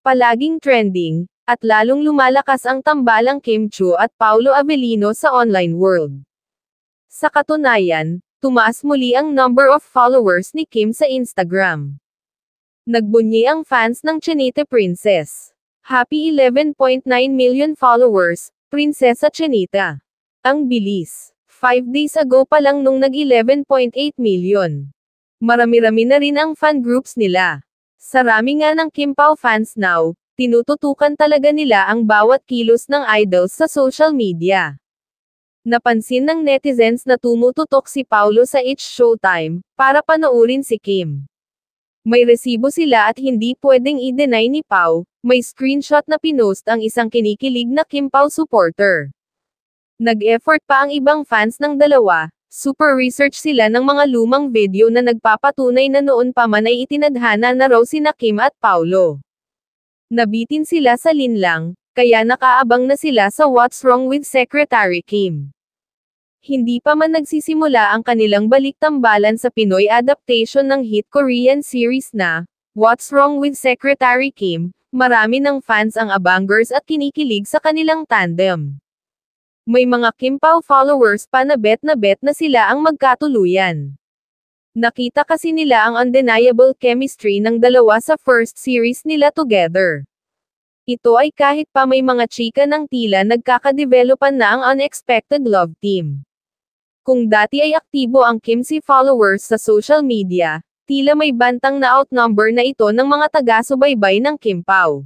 Palaging trending, at lalong lumalakas ang tambalang Kim Chiu at Paulo Avellino sa online world. Sa katunayan, tumaas muli ang number of followers ni Kim sa Instagram. Nagbunyi ang fans ng Chinita Princess. Happy 11.9 million followers, Prinsesa Chinita. Ang bilis. 5 days ago pa lang nung nag 11.8 million. Marami-rami na rin ang fan groups nila. Sarami nga ng Kim Pao fans now, tinututukan talaga nila ang bawat kilos ng idols sa social media. Napansin ng netizens na tumututok si Paulo sa It's Showtime, para panoorin si Kim. May resibo sila at hindi pwedeng i-deny ni Pao, may screenshot na pinost ang isang kinikilig na Kim Pao supporter. Nag-effort pa ang ibang fans ng dalawa, super research sila ng mga lumang video na nagpapatunay na noon pa man ay itinadhana na raw sina Kim at Paulo. Nabitin sila sa linlang, kaya nakaabang na sila sa What's Wrong with Secretary Kim. Hindi pa man nagsisimula ang kanilang baliktambalan sa Pinoy adaptation ng hit Korean series na What's Wrong with Secretary Kim, marami ng fans ang abangers at kinikilig sa kanilang tandem. May mga Kim Pao followers pa na bet na sila ang magkatuluyan. Nakita kasi nila ang undeniable chemistry ng dalawa sa first series nila together. Ito ay kahit pa may mga chika ng tila nagkakadevelopan na ang unexpected love team. Kung dati ay aktibo ang Kimchi followers sa social media, tila may bantang na outnumber na ito ng mga taga-subaybay ng Kim Pao.